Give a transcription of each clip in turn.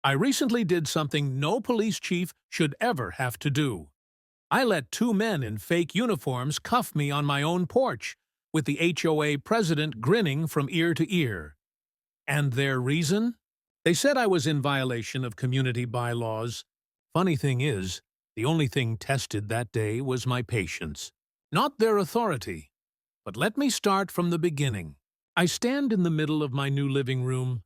I recently did something no police chief should ever have to do. I let two men in fake uniforms cuff me on my own porch, with the HOA president grinning from ear to ear. And their reason? They said I was in violation of community bylaws. Funny thing is, the only thing tested that day was my patience, not their authority. But let me start from the beginning. I stand in the middle of my new living room.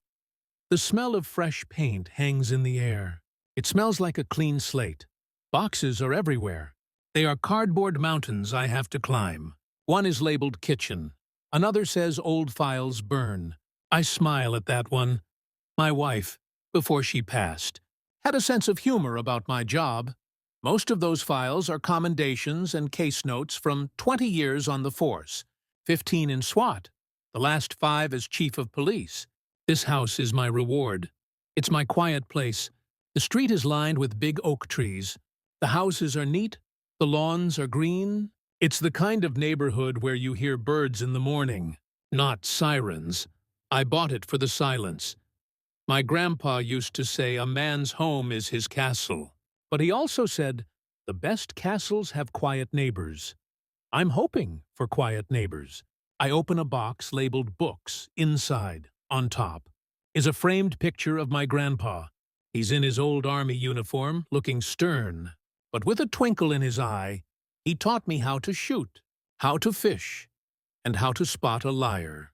The smell of fresh paint hangs in the air. It smells like a clean slate. Boxes are everywhere. They are cardboard mountains I have to climb. One is labeled kitchen. Another says old files burn. I smile at that one. My wife, before she passed, had a sense of humor about my job. Most of those files are commendations and case notes from 20 years on the force, 15 in SWAT, the last 5 as chief of police. This house is my reward. It's my quiet place. The street is lined with big oak trees. The houses are neat. The lawns are green. It's the kind of neighborhood where you hear birds in the morning, not sirens. I bought it for the silence. My grandpa used to say a man's home is his castle. But he also said, the best castles have quiet neighbors. I'm hoping for quiet neighbors. I open a box labeled books. Inside, on top, is a framed picture of my grandpa. He's in his old army uniform, looking stern, but with a twinkle in his eye. He taught me how to shoot, how to fish, and how to spot a liar.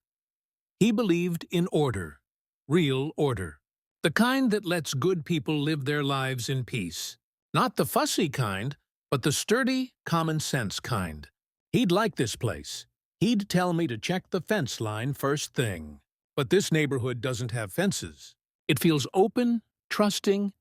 He believed in order, real order, the kind that lets good people live their lives in peace. Not the fussy kind, but the sturdy, common-sense kind. He'd like this place. He'd tell me to check the fence line first thing. But this neighborhood doesn't have fences. It feels open, trusting.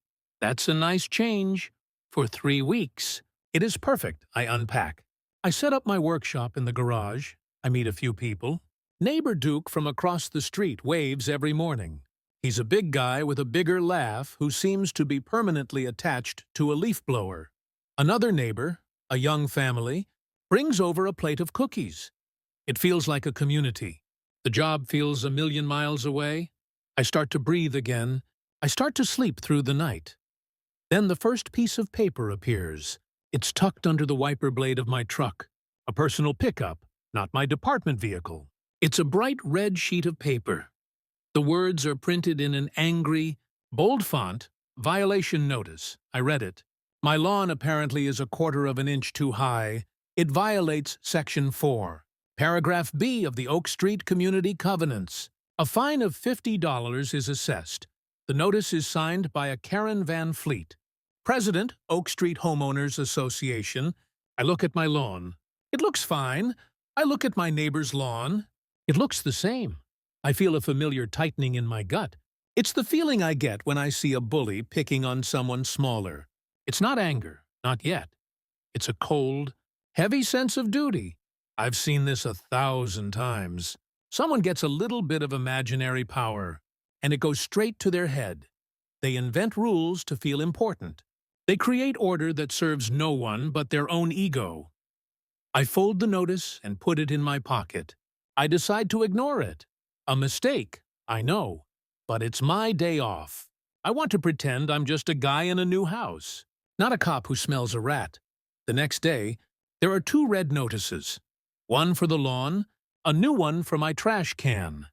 That's a nice change. For 3 weeks. It is perfect, I unpack. I set up my workshop in the garage. I meet a few people. Neighbor Duke from across the street waves every morning. He's a big guy with a bigger laugh who seems to be permanently attached to a leaf blower. Another neighbor, a young family, brings over a plate of cookies. It feels like a community. The job feels a million miles away. I start to breathe again. I start to sleep through the night. Then the first piece of paper appears. It's tucked under the wiper blade of my truck. A personal pickup, not my department vehicle. It's a bright red sheet of paper. The words are printed in an angry, bold font, violation notice. I read it. My lawn apparently is 1/4 of an inch too high. It violates Section 4, Paragraph B of the Oak Street Community Covenants. A fine of $50 is assessed. The notice is signed by a Karen Van Fleet, President, Oak Street Homeowners Association. I look at my lawn. It looks fine. I look at my neighbor's lawn. It looks the same. I feel a familiar tightening in my gut. It's the feeling I get when I see a bully picking on someone smaller. It's not anger, not yet. It's a cold, heavy sense of duty. I've seen this 1,000 times. Someone gets a little bit of imaginary power, and it goes straight to their head. They invent rules to feel important. They create order that serves no one but their own ego. I fold the notice and put it in my pocket. I decide to ignore it. A mistake, I know, but it's my day off. I want to pretend I'm just a guy in a new house, not a cop who smells a rat. The next day, there are 2 red notices. One for the lawn, a new one for my trash can.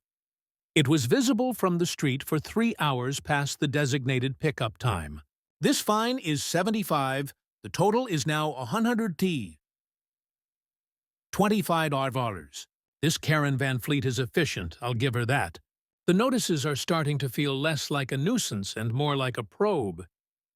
It was visible from the street for 3 hours past the designated pickup time. This fine is $75. The total is now $100. $25. This Karen Van Fleet is efficient, I'll give her that. The notices are starting to feel less like a nuisance and more like a probe.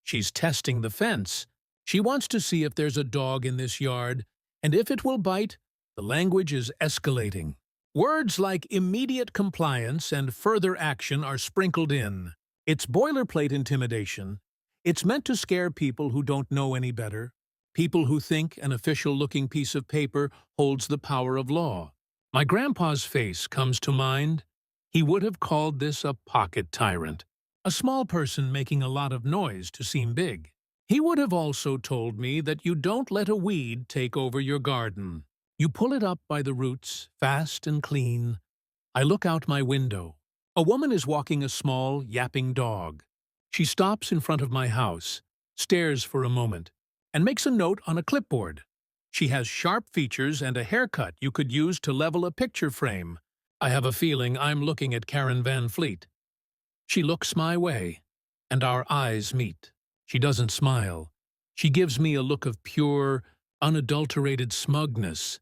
She's testing the fence. She wants to see if there's a dog in this yard, and if it will bite. The language is escalating. Words like immediate compliance and further action are sprinkled in. It's boilerplate intimidation. It's meant to scare people who don't know any better, people who think an official-looking piece of paper holds the power of law. My grandpa's face comes to mind. He would have called this a pocket tyrant, a small person making a lot of noise to seem big. He would have also told me that you don't let a weed take over your garden. You pull it up by the roots, fast and clean. I look out my window. A woman is walking a small, yapping dog. She stops in front of my house, stares for a moment, and makes a note on a clipboard. She has sharp features and a haircut you could use to level a picture frame. I have a feeling I'm looking at Karen Van Fleet. She looks my way, and our eyes meet. She doesn't smile. She gives me a look of pure, unadulterated smugness,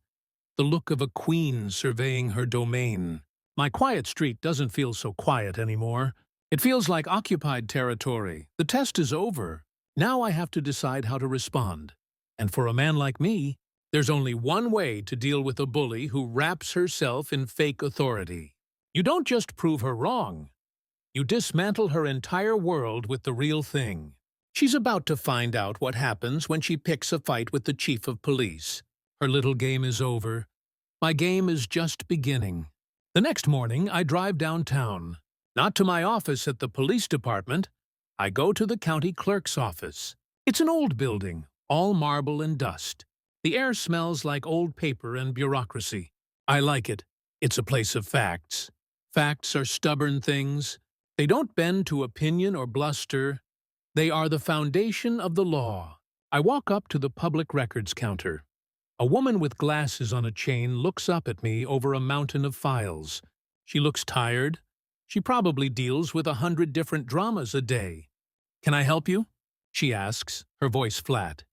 the look of a queen surveying her domain. My quiet street doesn't feel so quiet anymore. It feels like occupied territory. The test is over. Now I have to decide how to respond. And for a man like me, there's only one way to deal with a bully who wraps herself in fake authority. You don't just prove her wrong. You dismantle her entire world with the real thing. She's about to find out what happens when she picks a fight with the chief of police. Her little game is over. My game is just beginning. The next morning, I drive downtown. Not to my office at the police department. I go to the county clerk's office. It's an old building, all marble and dust. The air smells like old paper and bureaucracy. I like it. It's a place of facts. Facts are stubborn things. They don't bend to opinion or bluster. They are the foundation of the law. I walk up to the public records counter. A woman with glasses on a chain looks up at me over a mountain of files. She looks tired. She probably deals with 100 different dramas a day. "Can I help you?" she asks, her voice flat.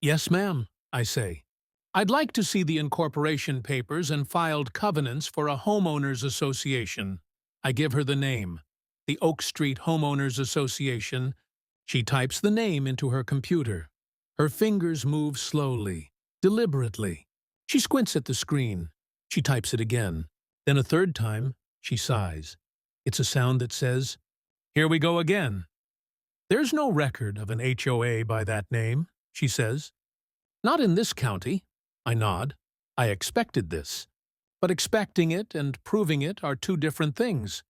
"Yes, ma'am," I say. "I'd like to see the incorporation papers and filed covenants for a homeowners association." I give her the name, the Oak Street Homeowners Association. She types the name into her computer. Her fingers move slowly, deliberately. She squints at the screen. She types it again. Then a third time, she sighs. It's a sound that says, "Here we go again." "There's no record of an HOA by that name," she says. "Not in this county." I nod. I expected this. But expecting it and proving it are two different things.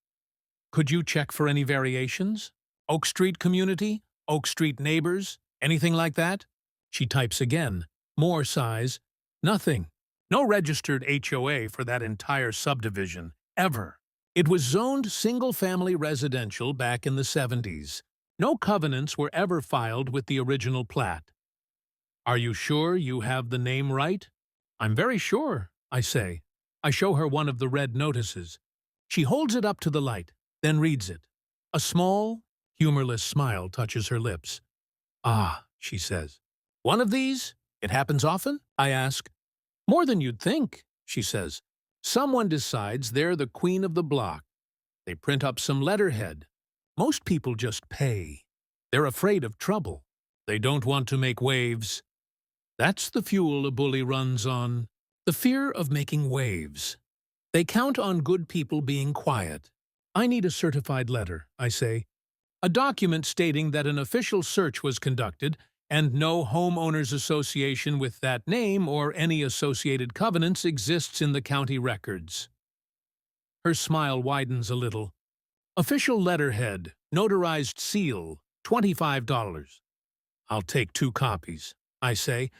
"Could you check for any variations? Oak Street community? Oak Street neighbors? Anything like that?" She types again. More sighs. "Nothing. No registered HOA for that entire subdivision. Ever. It was zoned single-family residential back in the 70s. No covenants were ever filed with the original plat." "Are you sure you have the name right?" "I'm very sure," I say. I show her one of the red notices. She holds it up to the light, then reads it. A small, humorless smile touches her lips. "Ah," she says. "One of these? It happens often?" I ask. "More than you'd think," she says. "Someone decides they're the queen of the block. They print up some letterhead. Most people just pay. They're afraid of trouble. They don't want to make waves. That's the fuel a bully runs on. The fear of making waves. They count on good people being quiet. I need a certified letter," I say. "A document stating that an official search was conducted and no homeowners association with that name or any associated covenants exists in the county records." Her smile widens a little. "Official letterhead, notarized seal, $25. "I'll take 2 copies," I say.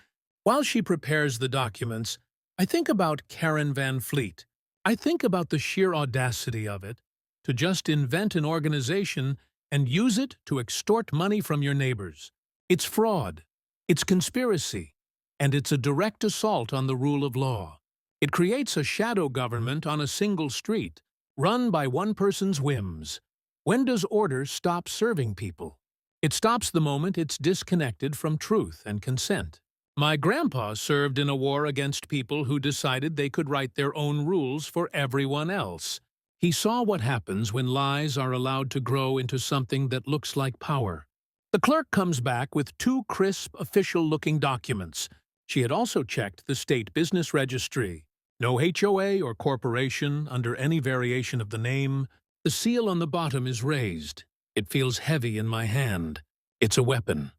While she prepares the documents, I think about Karen Van Fleet. I think about the sheer audacity of it, to just invent an organization and use it to extort money from your neighbors. It's fraud, it's conspiracy, and it's a direct assault on the rule of law. It creates a shadow government on a single street, run by one person's whims. When does order stop serving people? It stops the moment it's disconnected from truth and consent. My grandpa served in a war against people who decided they could write their own rules for everyone else. He saw what happens when lies are allowed to grow into something that looks like power. The clerk comes back with 2 crisp, official-looking documents. She had also checked the state business registry. No HOA or corporation under any variation of the name. The seal on the bottom is raised. It feels heavy in my hand. It's a weapon.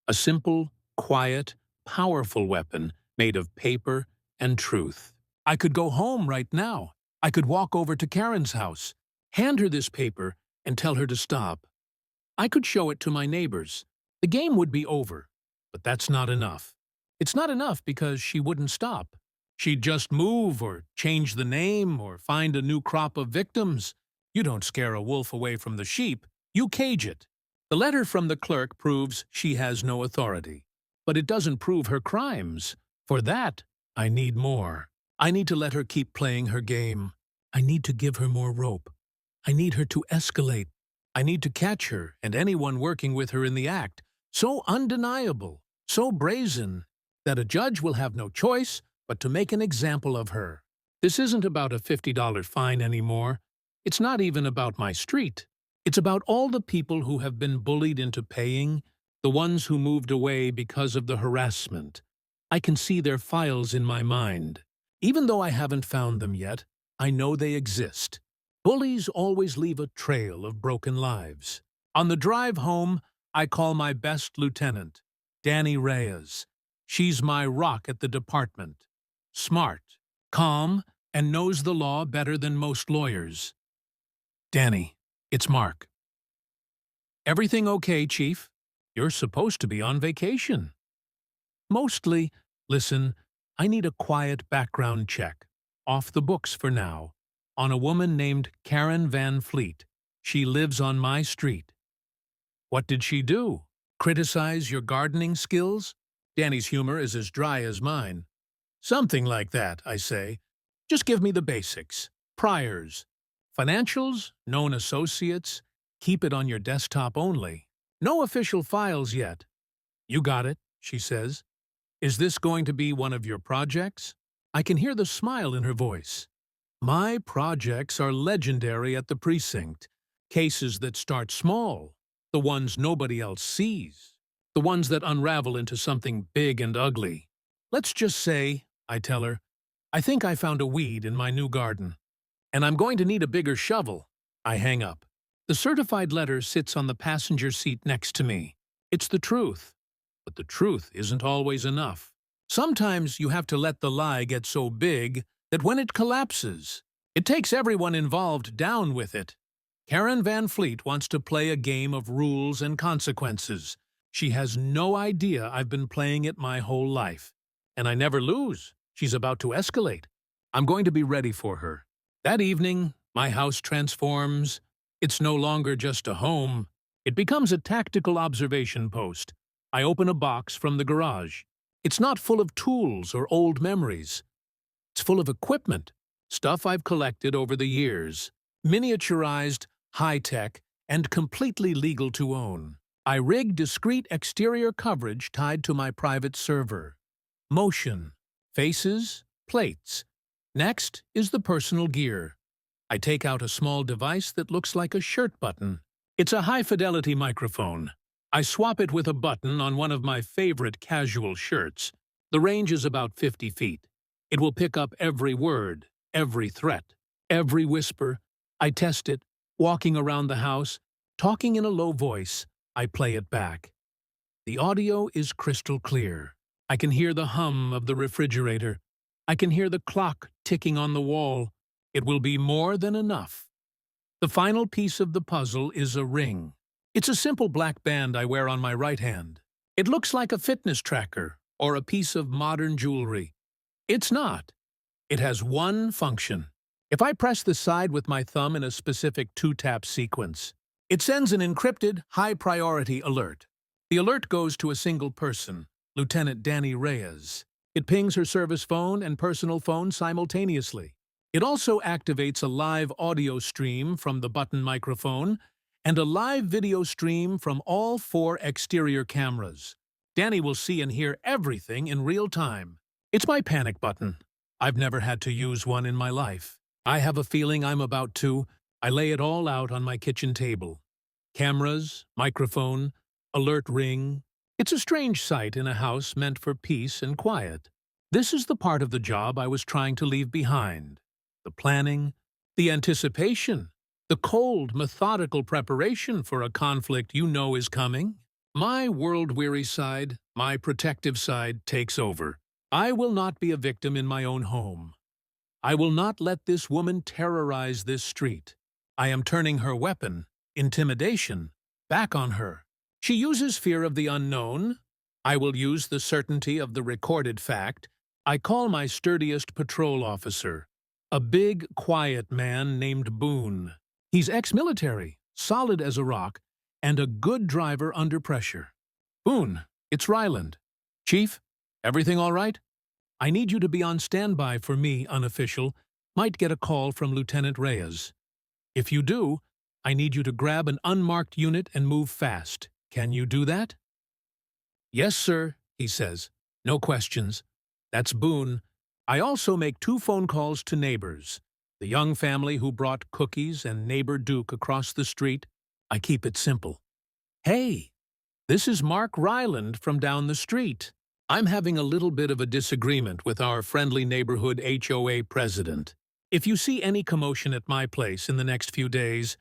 A simple, quiet, powerful weapon made of paper and truth. I could go home right now. I could walk over to Karen's house, hand her this paper, and tell her to stop. I could show it to my neighbors. The game would be over. But that's not enough. It's not enough because she wouldn't stop. She'd just move or change the name or find a new crop of victims. You don't scare a wolf away from the sheep. You cage it. The letter from the clerk proves she has no authority, but it doesn't prove her crimes. For that, I need more. I need to let her keep playing her game. I need to give her more rope. I need her to escalate. I need to catch her and anyone working with her in the act, so undeniable, so brazen, that a judge will have no choice but to make an example of her. This isn't about a $50 fine anymore. It's not even about my street. It's about all the people who have been bullied into paying, the ones who moved away because of the harassment. I can see their files in my mind. Even though I haven't found them yet, I know they exist. Bullies always leave a trail of broken lives. On the drive home, I call my best lieutenant, Danny Reyes. She's my rock at the department. Smart, calm, and knows the law better than most lawyers. Danny, it's Mark. Everything okay, Chief? You're supposed to be on vacation. Mostly. Listen, I need a quiet background check. Off the books for now. On a woman named Karen Van Fleet. She lives on my street. What did she do? Criticize your gardening skills? Danny's humor is as dry as mine. Something like that, I say. Just give me the basics. Priors. Financials, known associates. Keep it on your desktop only. No official files yet. You got it, she says. Is this going to be one of your projects? I can hear the smile in her voice. My projects are legendary at the precinct. Cases that start small, the ones nobody else sees, the ones that unravel into something big and ugly. Let's just say, I tell her, I think I found a weed in my new garden, and I'm going to need a bigger shovel. I hang up. The certified letter sits on the passenger seat next to me. It's the truth. But the truth isn't always enough. Sometimes you have to let the lie get so big that when it collapses, it takes everyone involved down with it. Karen Van Fleet wants to play a game of rules and consequences. She has no idea I've been playing it my whole life. And I never lose. She's about to escalate. I'm going to be ready for her. That evening, my house transforms. It's no longer just a home. It becomes a tactical observation post. I open a box from the garage. It's not full of tools or old memories. It's full of equipment, stuff I've collected over the years, miniaturized, high-tech, and completely legal to own. I rig discrete exterior coverage tied to my private server. Motion, faces, plates. Next is the personal gear. I take out a small device that looks like a shirt button. It's a high-fidelity microphone. I swap it with a button on one of my favorite casual shirts. The range is about 50 feet. It will pick up every word, every threat, every whisper. I test it, walking around the house, talking in a low voice. I play it back. The audio is crystal clear. I can hear the hum of the refrigerator. I can hear the clock ticking on the wall. It will be more than enough. The final piece of the puzzle is a ring. It's a simple black band I wear on my right hand. It looks like a fitness tracker or a piece of modern jewelry. It's not. It has one function. If I press the side with my thumb in a specific two-tap sequence, it sends an encrypted, high-priority alert. The alert goes to a single person, Lieutenant Danny Reyes. It pings her service phone and personal phone simultaneously. It also activates a live audio stream from the button microphone and a live video stream from all 4 exterior cameras. Danny will see and hear everything in real time. It's my panic button. I've never had to use one in my life. I have a feeling I'm about to. I lay it all out on my kitchen table. Cameras, microphone, alert ring. It's a strange sight in a house meant for peace and quiet. This is the part of the job I was trying to leave behind. The planning, the anticipation, the cold, methodical preparation for a conflict you know is coming. My world-weary side, my protective side, takes over. I will not be a victim in my own home. I will not let this woman terrorize this street. I am turning her weapon, intimidation, back on her. She uses fear of the unknown. I will use the certainty of the recorded fact. I call my sturdiest patrol officer, a big, quiet man named Boone. He's ex-military, solid as a rock, and a good driver under pressure. Boone, it's Ryland. Chief, everything all right? I need you to be on standby for me, unofficial. Might get a call from Lieutenant Reyes. If you do, I need you to grab an unmarked unit and move fast. Can you do that? Yes, sir, he says. No questions. That's Boone. I also make 2 phone calls to neighbors. The young family who brought cookies and neighbor Duke across the street. I keep it simple. Hey, this is Mark Ryland from down the street. I'm having a little bit of a disagreement with our friendly neighborhood HOA president. If you see any commotion at my place in the next few days,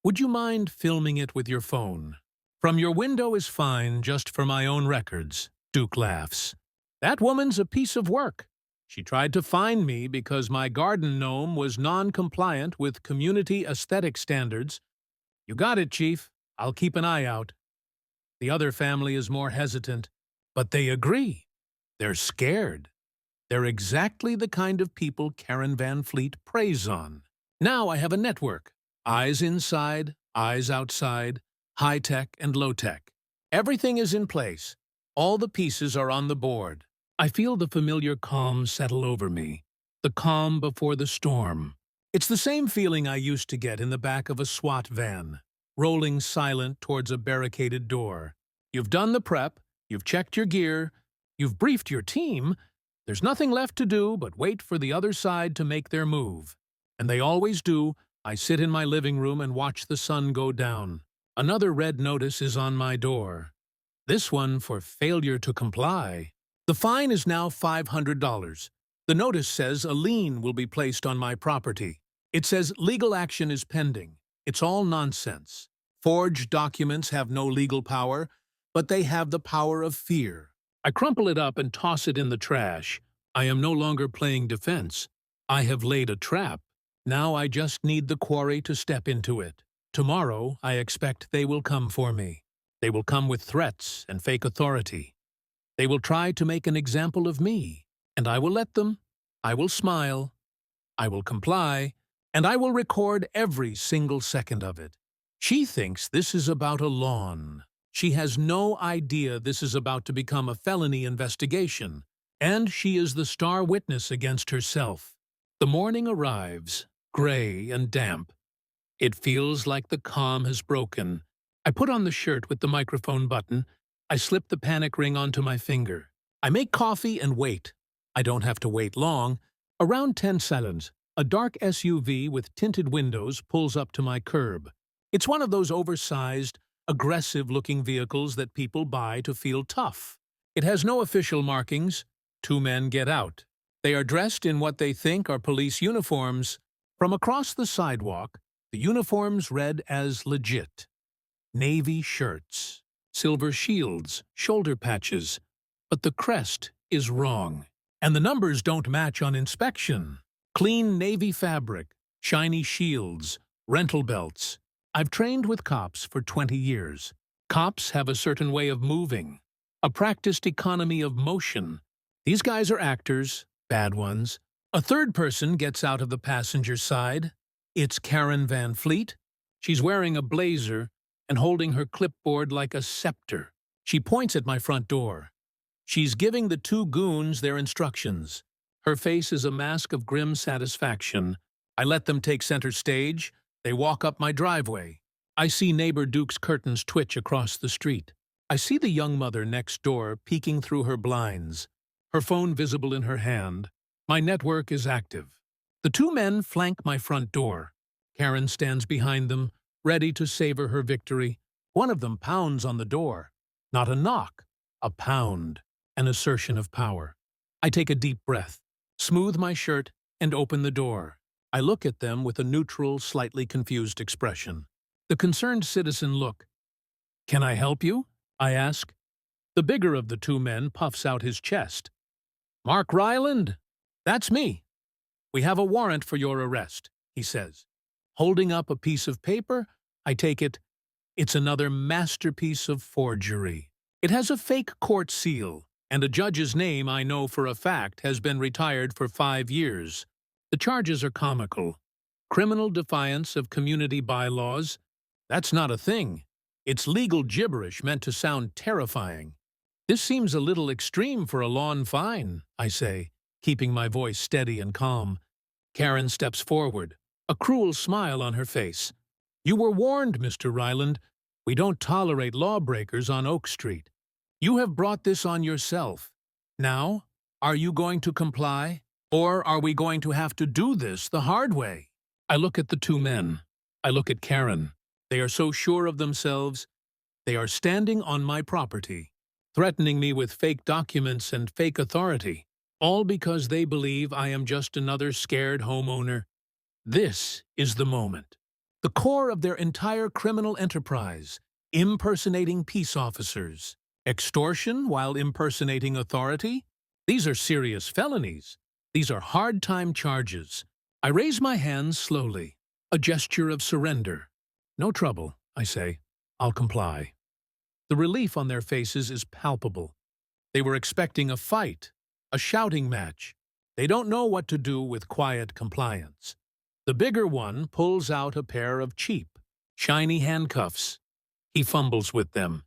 would you mind filming it with your phone? From your window is fine, just for my own records. Duke laughs. That woman's a piece of work. She tried to fine me because my garden gnome was non-compliant with community aesthetic standards. You got it, Chief. I'll keep an eye out. The other family is more hesitant, but they agree. They're scared. They're exactly the kind of people Karen Van Fleet preys on. Now I have a network. Eyes inside, eyes outside, high-tech and low-tech. Everything is in place. All the pieces are on the board. I feel the familiar calm settle over me. The calm before the storm. It's the same feeling I used to get in the back of a SWAT van, rolling silent towards a barricaded door. You've done the prep, you've checked your gear, you've briefed your team. There's nothing left to do but wait for the other side to make their move. And they always do. I sit in my living room and watch the sun go down. Another red notice is on my door. This one for failure to comply. The fine is now $500. The notice says a lien will be placed on my property. It says legal action is pending. It's all nonsense. Forged documents have no legal power, but they have the power of fear. I crumple it up and toss it in the trash. I am no longer playing defense. I have laid a trap. Now I just need the quarry to step into it. Tomorrow, I expect they will come for me. They will come with threats and fake authority. They will try to make an example of me, and I will let them. I will smile. I will comply, and I will record every single second of it. She thinks this is about a lawn. She has no idea this is about to become a felony investigation, and she is the star witness against herself. The morning arrives, gray and damp. It feels like the calm has broken. I put on the shirt with the microphone button. I slip the panic ring onto my finger. I make coffee and wait. I don't have to wait long. Around 10 seconds, a dark SUV with tinted windows pulls up to my curb. It's one of those oversized, aggressive-looking vehicles that people buy to feel tough. It has no official markings. 2 men get out. They are dressed in what they think are police uniforms. From across the sidewalk, the uniforms read as legit. Navy shirts, silver shields, shoulder patches. But the crest is wrong. And the numbers don't match on inspection. Clean navy fabric, shiny shields, rental belts. I've trained with cops for 20 years. Cops have a certain way of moving, a practiced economy of motion. These guys are actors, bad ones. A third person gets out of the passenger side. It's Karen Van Fleet. She's wearing a blazer and holding her clipboard like a scepter. She points at my front door. She's giving the 2 goons their instructions. Her face is a mask of grim satisfaction. I let them take center stage. They walk up my driveway. I see neighbor Duke's curtains twitch across the street. I see the young mother next door peeking through her blinds, her phone visible in her hand. My network is active. The 2 men flank my front door. Karen stands behind them, ready to savor her victory. One of them pounds on the door. Not a knock, a pound, an assertion of power. I take a deep breath, smooth my shirt, and open the door. I look at them with a neutral, slightly confused expression. The concerned citizen look. "Can I help you?" I ask. The bigger of the 2 men puffs out his chest. "Mark Ryland? That's me. We have a warrant for your arrest," he says. Holding up a piece of paper, I take it. It's another masterpiece of forgery. It has a fake court seal, and a judge's name I know for a fact has been retired for 5 years. The charges are comical. Criminal defiance of community bylaws. That's not a thing. It's legal gibberish meant to sound terrifying. This seems a little extreme for a lawn fine, I say, keeping my voice steady and calm. Karen steps forward, a cruel smile on her face. You were warned, Mr. Ryland. We don't tolerate lawbreakers on Oak Street. You have brought this on yourself. Now, are you going to comply? Or are we going to have to do this the hard way? I look at the two men. I look at Karen. They are so sure of themselves. They are standing on my property, threatening me with fake documents and fake authority, all because they believe I am just another scared homeowner. This is the moment. The core of their entire criminal enterprise, impersonating peace officers. Extortion while impersonating authority? These are serious felonies. These are hard-time charges. I raise my hands slowly, a gesture of surrender. No trouble, I say. I'll comply. The relief on their faces is palpable. They were expecting a fight, a shouting match. They don't know what to do with quiet compliance. The bigger one pulls out a pair of cheap, shiny handcuffs. He fumbles with them.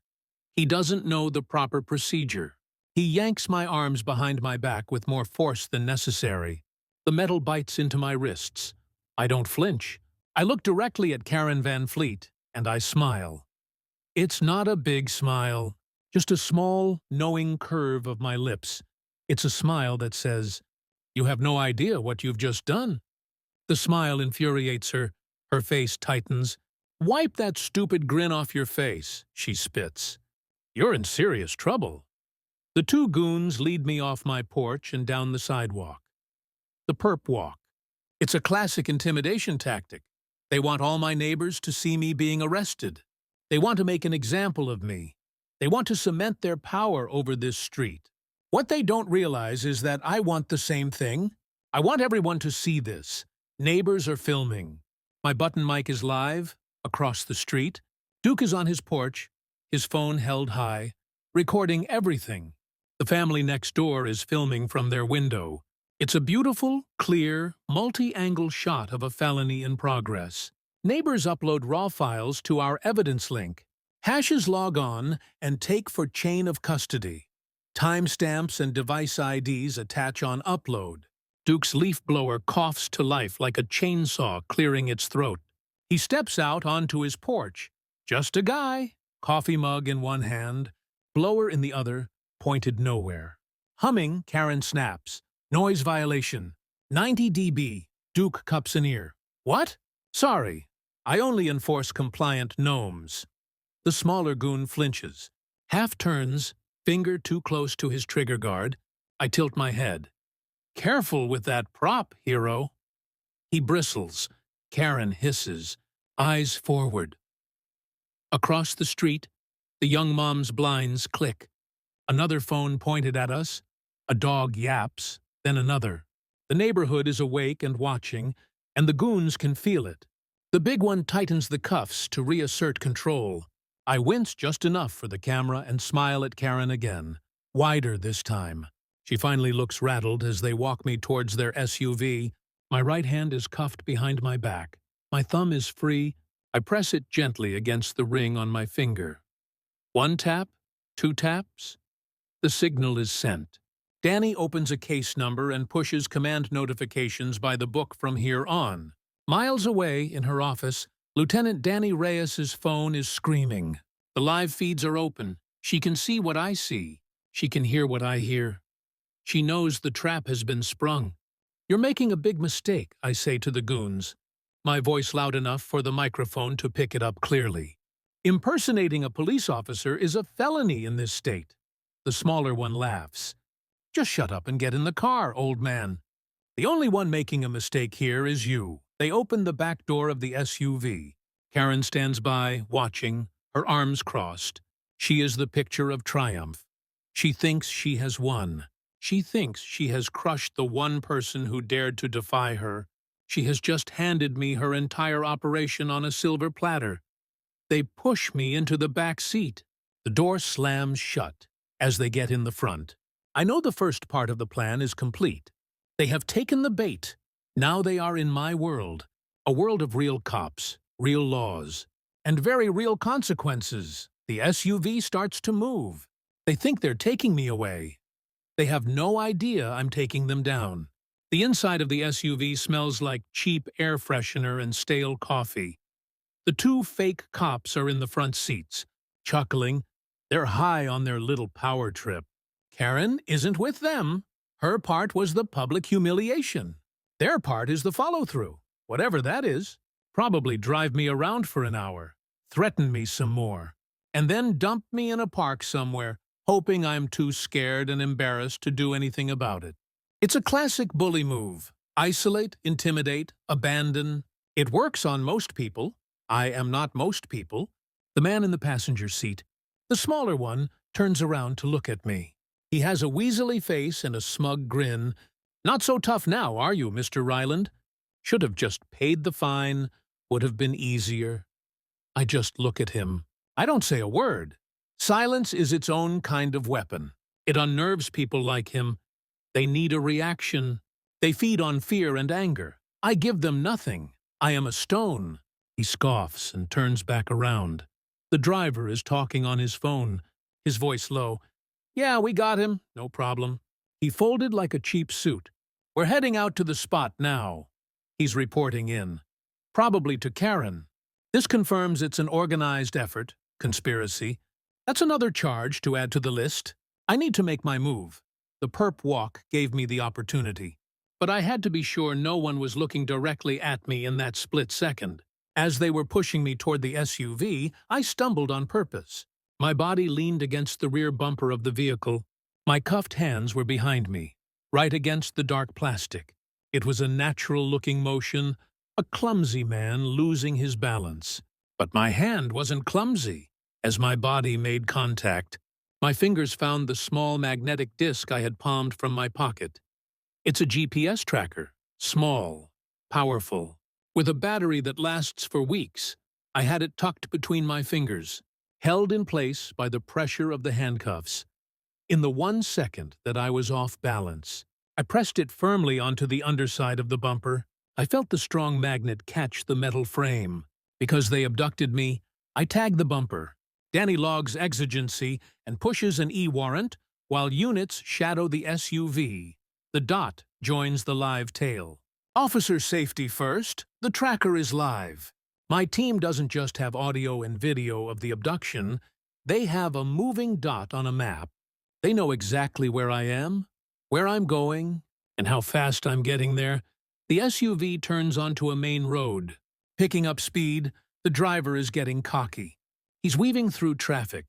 He doesn't know the proper procedure. He yanks my arms behind my back with more force than necessary. The metal bites into my wrists. I don't flinch. I look directly at Karen Van Fleet, and I smile. It's not a big smile, just a small, knowing curve of my lips. It's a smile that says, "You have no idea what you've just done." The smile infuriates her. Her face tightens. "Wipe that stupid grin off your face," she spits. "You're in serious trouble." The two goons lead me off my porch and down the sidewalk. The perp walk. It's a classic intimidation tactic. They want all my neighbors to see me being arrested. They want to make an example of me. They want to cement their power over this street. What they don't realize is that I want the same thing. I want everyone to see this. Neighbors are filming. My button mic is live, across the street. Duke is on his porch, his phone held high, recording everything. The family next door is filming from their window. It's a beautiful, clear, multi-angle shot of a felony in progress. Neighbors upload raw files to our evidence link. Hashes log on and take for chain of custody. Timestamps and device IDs attach on upload. Duke's leaf blower coughs to life like a chainsaw clearing its throat. He steps out onto his porch. Just a guy, coffee mug in one hand, blower in the other, pointed nowhere. Humming, Karen snaps. Noise violation. 90 dB. Duke cups an ear. What? Sorry. I only enforce compliant gnomes. The smaller goon flinches. Half turns, finger too close to his trigger guard. I tilt my head. Careful with that prop, hero. He bristles. Karen hisses, eyes forward. Across the street, the young mom's blinds click. Another phone pointed at us. A dog yaps, then another. The neighborhood is awake and watching, and the goons can feel it. The big one tightens the cuffs to reassert control. I wince just enough for the camera and smile at Karen again, wider this time. She finally looks rattled as they walk me towards their SUV. My right hand is cuffed behind my back. My thumb is free. I press it gently against the ring on my finger. 1 tap, 2 taps. The signal is sent. Danny opens a case number and pushes command notifications by the book from here on. Miles away, in her office, Lieutenant Danny Reyes's phone is screaming. The live feeds are open. She can see what I see. She can hear what I hear. She knows the trap has been sprung. You're making a big mistake, I say to the goons. My voice loud enough for the microphone to pick it up clearly. Impersonating a police officer is a felony in this state. The smaller one laughs. Just shut up and get in the car, old man. The only one making a mistake here is you. They open the back door of the SUV. Karen stands by, watching, her arms crossed. She is the picture of triumph. She thinks she has won. She thinks she has crushed the one person who dared to defy her. She has just handed me her entire operation on a silver platter. They push me into the back seat. The door slams shut as they get in the front. I know the first part of the plan is complete. They have taken the bait. Now they are in my world, a world of real cops, real laws, And very real consequences. The SUV starts to move. They think they're taking me away. They have no idea I'm taking them down. The inside of the SUV smells like cheap air freshener and stale coffee. The two fake cops are in the front seats, chuckling. They're high on their little power trip. Karen isn't with them. Her part was the public humiliation. Their part is the follow-through, whatever that is. Probably drive me around for an hour, threaten me some more, and then dump me in a park somewhere, hoping I'm too scared and embarrassed to do anything about it. It's a classic bully move. Isolate, intimidate, abandon. It works on most people. I am not most people. The man in the passenger seat, the smaller one, turns around to look at me. He has a weaselly face and a smug grin. Not so tough now, are you, Mr. Ryland? Should have just paid the fine. Would have been easier. I just look at him. I don't say a word. Silence is its own kind of weapon. It unnerves people like him. They need a reaction. They feed on fear and anger. I give them nothing. I am a stone. He scoffs and turns back around. The driver is talking on his phone, his voice low. Yeah, we got him. No problem. He folded like a cheap suit. We're heading out to the spot now. He's reporting in. Probably to Karen. This confirms it's an organized effort, conspiracy. That's another charge to add to the list. I need to make my move. The perp walk gave me the opportunity. But I had to be sure no one was looking directly at me in that split second. As they were pushing me toward the SUV, I stumbled on purpose. My body leaned against the rear bumper of the vehicle. My cuffed hands were behind me, right against the dark plastic. It was a natural-looking motion, a clumsy man losing his balance. But my hand wasn't clumsy. As my body made contact, my fingers found the small magnetic disc I had palmed from my pocket. It's a GPS tracker, small, powerful, with a battery that lasts for weeks. I had it tucked between my fingers, held in place by the pressure of the handcuffs. In the 1 second that I was off balance, I pressed it firmly onto the underside of the bumper. I felt the strong magnet catch the metal frame. Because they abducted me, I tagged the bumper. Danny logs exigency and pushes an E-warrant, while units shadow the SUV. The dot joins the live tail. Officer safety first, the tracker is live. My team doesn't just have audio and video of the abduction, they have a moving dot on a map. They know exactly where I am, where I'm going, and how fast I'm getting there. The SUV turns onto a main road. Picking up speed, the driver is getting cocky. He's weaving through traffic.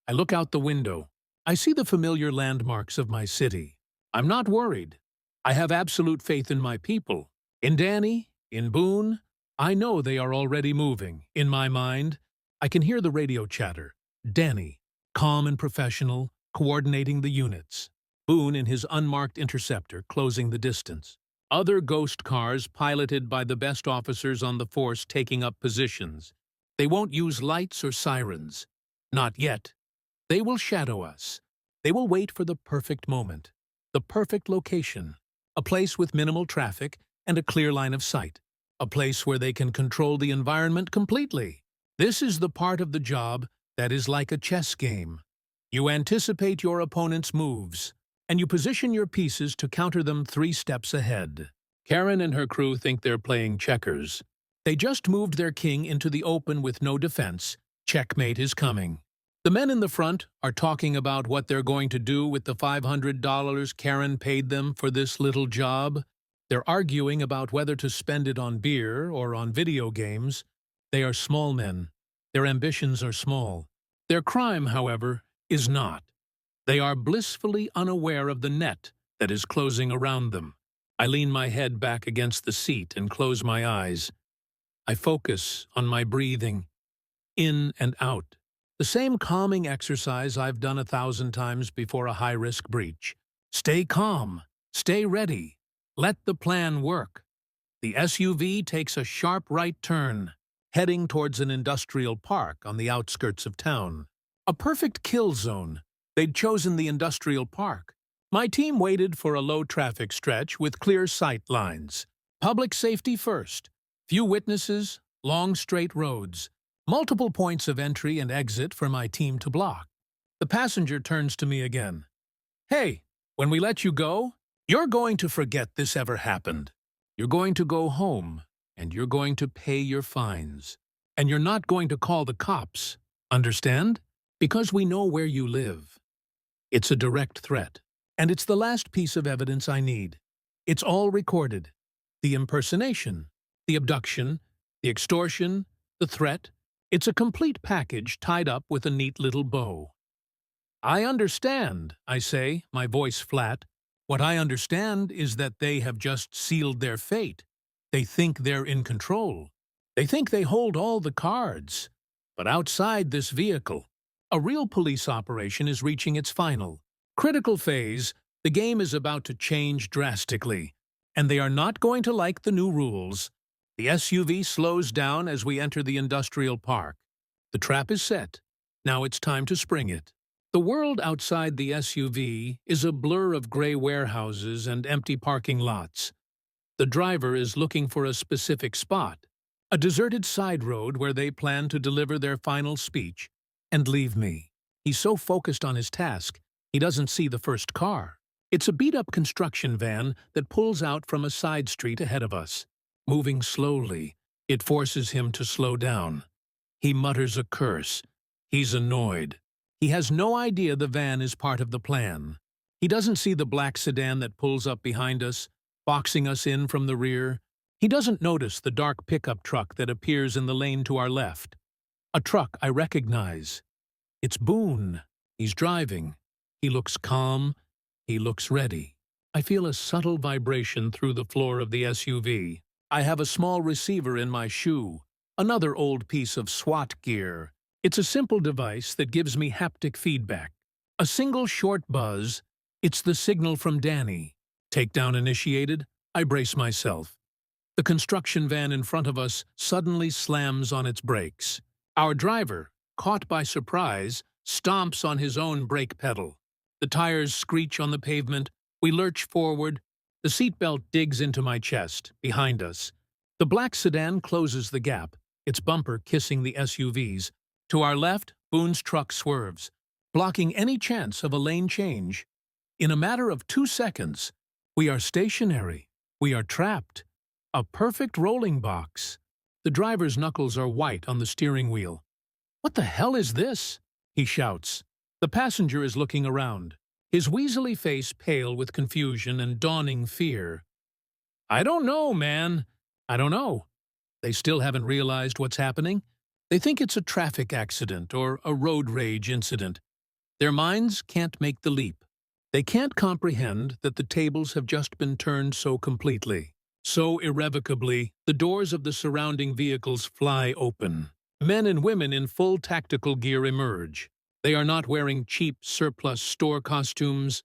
I look out the window. I see the familiar landmarks of my city. I'm not worried. I have absolute faith in my people. In Danny, in Boone, I know they are already moving. In my mind, I can hear the radio chatter. Danny, calm and professional, coordinating the units. Boone in his unmarked interceptor, closing the distance. Other ghost cars piloted by the best officers on the force taking up positions. They won't use lights or sirens. Not yet. They will shadow us. They will wait for the perfect moment. The perfect location. A place with minimal traffic and a clear line of sight. A place where they can control the environment completely. This is the part of the job that is like a chess game. You anticipate your opponent's moves, and you position your pieces to counter them 3 steps ahead. Karen and her crew think they're playing checkers. They just moved their king into the open with no defense. Checkmate is coming. The men in the front are talking about what they're going to do with the $500 Karen paid them for this little job. They're arguing about whether to spend it on beer or on video games. They are small men. Their ambitions are small. Their crime, however, is not. They are blissfully unaware of the net that is closing around them. I lean my head back against the seat and close my eyes. I focus on my breathing, in and out. The same calming exercise I've done 1,000 times before a high-risk breach. Stay calm. Stay ready. Let the plan work. The SUV takes a sharp right turn, heading towards an industrial park on the outskirts of town. A perfect kill zone. They'd chosen the industrial park. My team waited for a low-traffic stretch with clear sight lines. Public safety first. Few witnesses, long straight roads. Multiple points of entry and exit for my team to block. The passenger turns to me again. Hey, when we let you go, you're going to forget this ever happened. You're going to go home, and you're going to pay your fines. And you're not going to call the cops. Understand? Because we know where you live. It's a direct threat, and it's the last piece of evidence I need. It's all recorded. The impersonation, the abduction, the extortion, the threat. It's a complete package tied up with a neat little bow. I understand, I say, my voice flat. What I understand is that they have just sealed their fate. They think they're in control. They think they hold all the cards. But outside this vehicle, a real police operation is reaching its final, critical phase. The game is about to change drastically, and they are not going to like the new rules. The SUV slows down as we enter the industrial park. The trap is set. Now it's time to spring it. The world outside the SUV is a blur of gray warehouses and empty parking lots. The driver is looking for a specific spot, a deserted side road where they plan to deliver their final speech and leave me. He's so focused on his task, he doesn't see the first car. It's a beat-up construction van that pulls out from a side street ahead of us. Moving slowly, it forces him to slow down. He mutters a curse. He's annoyed. He has no idea the van is part of the plan. He doesn't see the black sedan that pulls up behind us, boxing us in from the rear. He doesn't notice the dark pickup truck that appears in the lane to our left. A truck I recognize. It's Boone. He's driving. He looks calm. He looks ready. I feel a subtle vibration through the floor of the SUV. I have a small receiver in my shoe, another old piece of SWAT gear. It's a simple device that gives me haptic feedback. A single short buzz. It's the signal from Danny. Takedown initiated. I brace myself. The construction van in front of us suddenly slams on its brakes. Our driver, caught by surprise, stomps on his own brake pedal. The tires screech on the pavement. We lurch forward. The seatbelt digs into my chest, behind us. The black sedan closes the gap, its bumper kissing the SUV's. To our left, Boone's truck swerves, blocking any chance of a lane change. In a matter of 2 seconds, we are stationary. We are trapped. A perfect rolling box. The driver's knuckles are white on the steering wheel. "What the hell is this?" he shouts. The passenger is looking around, his weaselly face pale with confusion and dawning fear. "I don't know, man. I don't know." They still haven't realized what's happening. They think it's a traffic accident or a road rage incident. Their minds can't make the leap. They can't comprehend that the tables have just been turned so completely, so irrevocably. The doors of the surrounding vehicles fly open. Men and women in full tactical gear emerge. They are not wearing cheap surplus store costumes.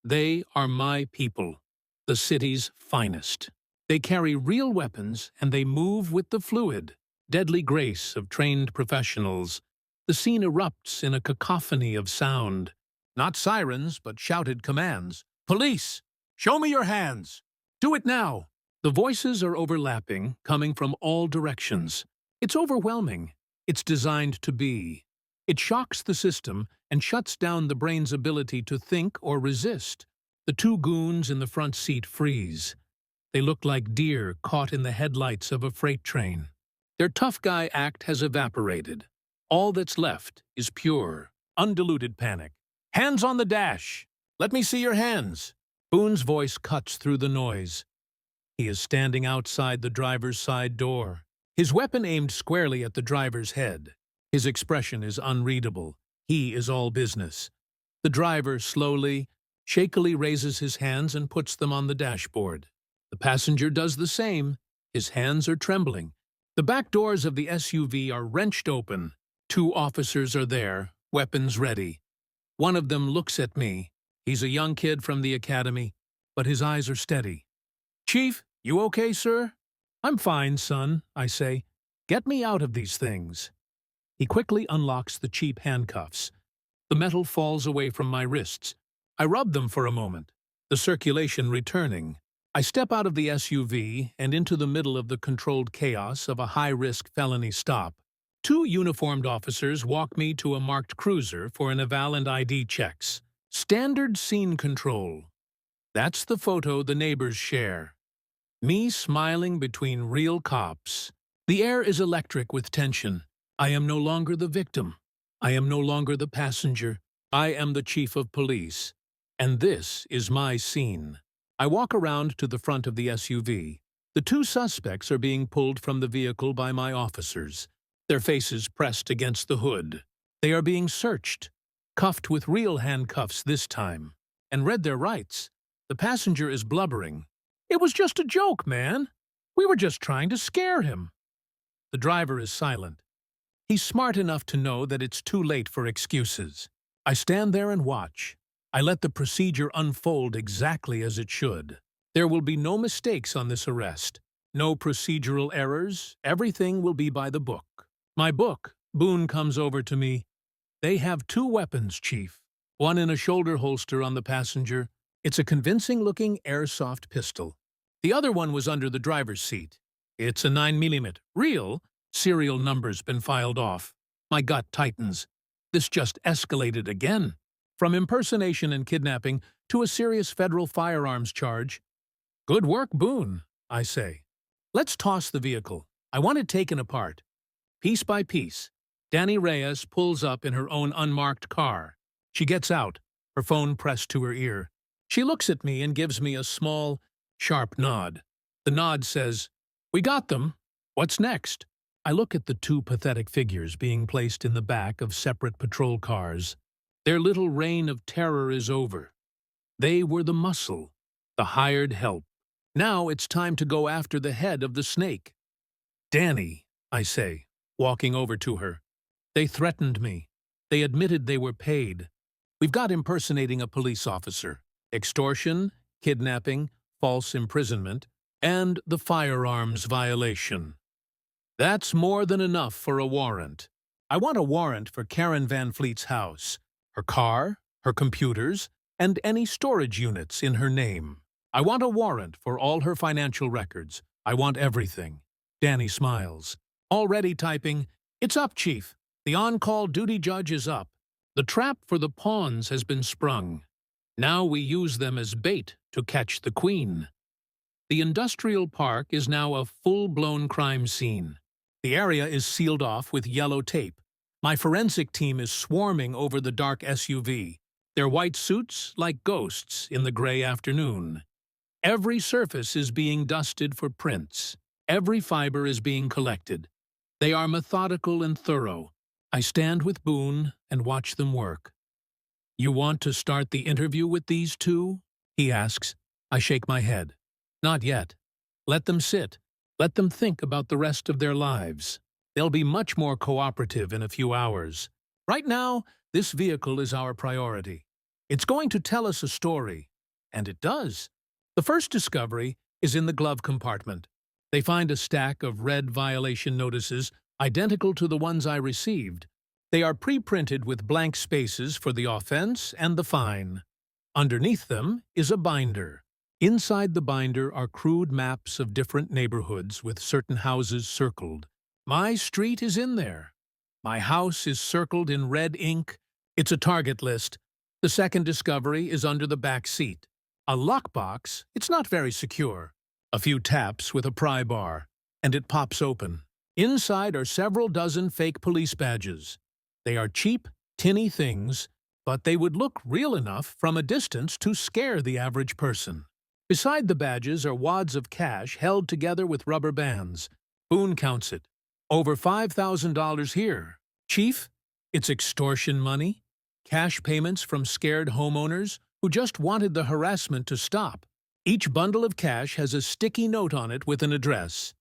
They are my people, the city's finest. They carry real weapons and they move with the fluid, deadly grace of trained professionals. The scene erupts in a cacophony of sound. Not sirens, but shouted commands. "Police! Show me your hands! Do it now!" The voices are overlapping, coming from all directions. It's overwhelming. It's designed to be. It shocks the system and shuts down the brain's ability to think or resist. The two goons in the front seat freeze. They look like deer caught in the headlights of a freight train. Their tough guy act has evaporated. All that's left is pure, undiluted panic. "Hands on the dash! Let me see your hands!" Boone's voice cuts through the noise. He is standing outside the driver's side door, his weapon aimed squarely at the driver's head. His expression is unreadable. He is all business. The driver slowly, shakily raises his hands and puts them on the dashboard. The passenger does the same. His hands are trembling. The back doors of the SUV are wrenched open. 2 officers are there, weapons ready. One of them looks at me. He's a young kid from the academy, but his eyes are steady. "Chief, you okay, sir?" "I'm fine, son," I say. "Get me out of these things." He quickly unlocks the cheap handcuffs. The metal falls away from my wrists. I rub them for a moment, the circulation returning. I step out of the SUV and into the middle of the controlled chaos of a high-risk felony stop. Two uniformed officers walk me to a marked cruiser for an eval and ID checks. Standard scene control. That's the photo the neighbors share. Me smiling between real cops. The air is electric with tension. I am no longer the victim. I am no longer the passenger. I am the chief of police. And this is my scene. I walk around to the front of the SUV. The two suspects are being pulled from the vehicle by my officers, their faces pressed against the hood. They are being searched, cuffed with real handcuffs this time, and read their rights. The passenger is blubbering. "It was just a joke, man. We were just trying to scare him." The driver is silent. He's smart enough to know that it's too late for excuses. I stand there and watch. I let the procedure unfold exactly as it should. There will be no mistakes on this arrest. No procedural errors. Everything will be by the book. My book. Boone comes over to me. "They have two weapons, Chief. One in a shoulder holster on the passenger. It's a convincing-looking airsoft pistol. The other one was under the driver's seat. It's a 9mm. Real. Serial number's been filed off." My gut tightens. This just escalated again. From impersonation and kidnapping to a serious federal firearms charge. "Good work, Boone," I say. "Let's toss the vehicle. I want it taken apart." Piece by piece, Danny Reyes pulls up in her own unmarked car. She gets out, her phone pressed to her ear. She looks at me and gives me a small, sharp nod. The nod says, "We got them. What's next?" I look at the two pathetic figures being placed in the back of separate patrol cars. Their little reign of terror is over. They were the muscle, the hired help. Now it's time to go after the head of the snake. "Danny," I say, walking over to her. "They threatened me. They admitted they were paid. We've got impersonating a police officer, extortion, kidnapping, false imprisonment, and the firearms violation. That's more than enough for a warrant. I want a warrant for Karen Van Fleet's house, her car, her computers, and any storage units in her name. I want a warrant for all her financial records. I want everything." Danny smiles. Already typing, "It's up, Chief. The on-call duty judge is up. The trap for the pawns has been sprung. Now we use them as bait to catch the queen." The industrial park is now a full-blown crime scene. The area is sealed off with yellow tape. My forensic team is swarming over the dark SUV, their white suits like ghosts in the gray afternoon. Every surface is being dusted for prints. Every fiber is being collected. They are methodical and thorough. I stand with Boone and watch them work. "You want to start the interview with these two?" he asks. I shake my head. "Not yet. Let them sit. Let them think about the rest of their lives. They'll be much more cooperative in a few hours. Right now, this vehicle is our priority. It's going to tell us a story. And it does." The first discovery is in the glove compartment. They find a stack of red violation notices identical to the ones I received. They are pre-printed with blank spaces for the offense and the fine. Underneath them is a binder. Inside the binder are crude maps of different neighborhoods with certain houses circled. My street is in there. My house is circled in red ink. It's a target list. The second discovery is under the back seat. A lockbox. It's not very secure. A few taps with a pry bar, and it pops open. Inside are several dozen fake police badges. They are cheap, tinny things, but they would look real enough from a distance to scare the average person. Beside the badges are wads of cash held together with rubber bands. Boone counts it. Over $5,000 here. "Chief, it's extortion money. Cash payments from scared homeowners who just wanted the harassment to stop. Each bundle of cash has a sticky note on it with an address.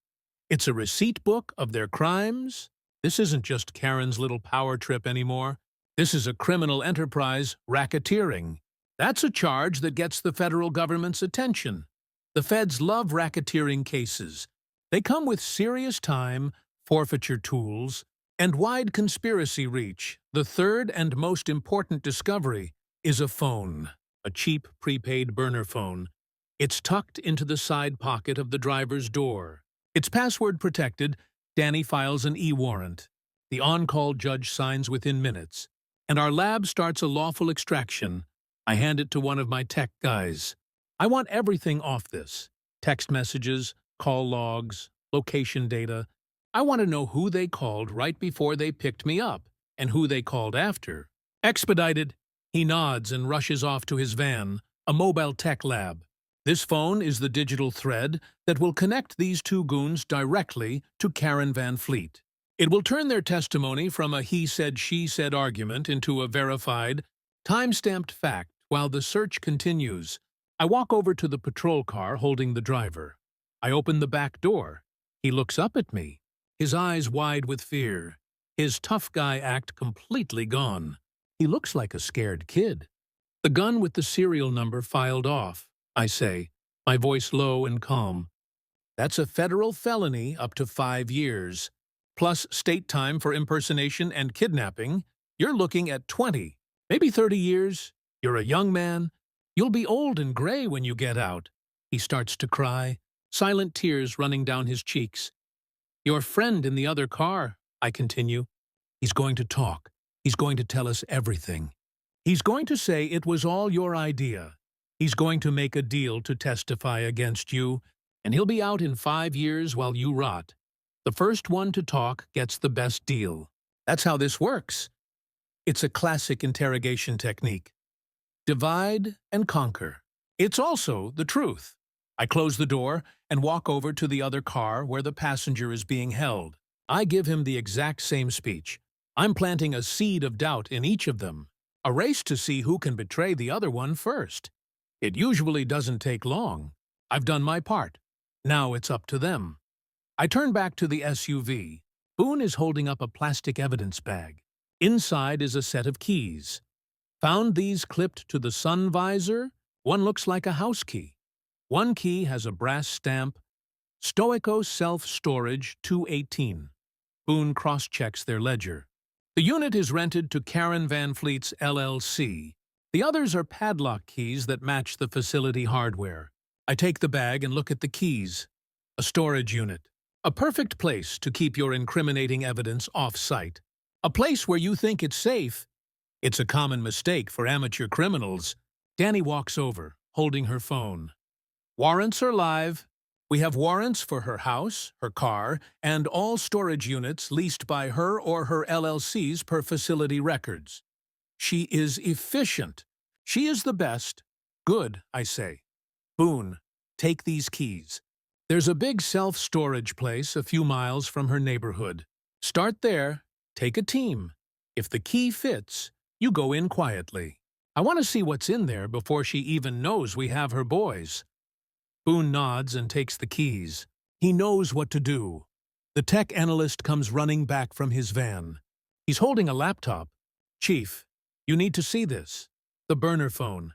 It's a receipt book of their crimes. This isn't just Karen's little power trip anymore. This is a criminal enterprise, racketeering. That's a charge that gets the federal government's attention. The feds love racketeering cases. They come with serious time, forfeiture tools, and wide conspiracy reach. The third and most important discovery is a phone, a cheap prepaid burner phone. It's tucked into the side pocket of the driver's door. It's password protected. Danny files an e-warrant. The on-call judge signs within minutes, and our lab starts a lawful extraction. I hand it to one of my tech guys. I want everything off this. Text messages, call logs, location data. I want to know who they called right before they picked me up, and who they called after. Expedited. He nods and rushes off to his van, a mobile tech lab. This phone is the digital thread that will connect these two goons directly to Karen Van Fleet. It will turn their testimony from a he-said-she-said argument into a verified, time-stamped fact while the search continues. I walk over to the patrol car holding the driver. I open the back door. He looks up at me, his eyes wide with fear, his tough guy act completely gone. He looks like a scared kid. The gun with the serial number filed off, I say, my voice low and calm. That's a federal felony up to 5 years. Plus state time for impersonation and kidnapping. You're looking at 20, maybe 30 years. You're a young man. You'll be old and gray when you get out. He starts to cry, silent tears running down his cheeks. Your friend in the other car, I continue. He's going to talk. He's going to tell us everything. He's going to say it was all your idea. He's going to make a deal to testify against you, and he'll be out in 5 years while you rot. The first one to talk gets the best deal. That's how this works. It's a classic interrogation technique. Divide and conquer. It's also the truth. I close the door and walk over to the other car where the passenger is being held. I give him the exact same speech. I'm planting a seed of doubt in each of them, a race to see who can betray the other one first. It usually doesn't take long. I've done my part. Now it's up to them. I turn back to the SUV. Boone is holding up a plastic evidence bag. Inside is a set of keys. Found these clipped to the sun visor. One looks like a house key. One key has a brass stamp, Stoico Self-Storage 218. Boone cross-checks their ledger. The unit is rented to Karen Van Fleet's LLC. The others are padlock keys that match the facility hardware. I take the bag and look at the keys. A storage unit. A perfect place to keep your incriminating evidence off-site. A place where you think it's safe. It's a common mistake for amateur criminals. Danny walks over, holding her phone. Warrants are live. We have warrants for her house, her car, and all storage units leased by her or her LLCs per facility records. She is efficient. She is the best. Good, I say. Boone, take these keys. There's a big self-storage place a few miles from her neighborhood. Start there. Take a team. If the key fits, you go in quietly. I want to see what's in there before she even knows we have her boys. Boone nods and takes the keys. He knows what to do. The tech analyst comes running back from his van. He's holding a laptop. Chief, you need to see this. The burner phone.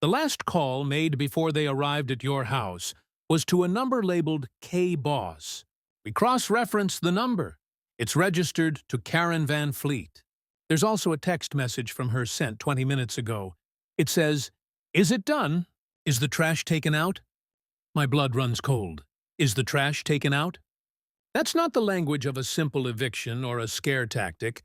The last call made before they arrived at your house was to a number labeled K-Boss. We cross-referenced the number. It's registered to Karen Van Fleet. There's also a text message from her sent 20 minutes ago. It says, "Is it done? Is the trash taken out?" My blood runs cold. Is the trash taken out? That's not the language of a simple eviction or a scare tactic.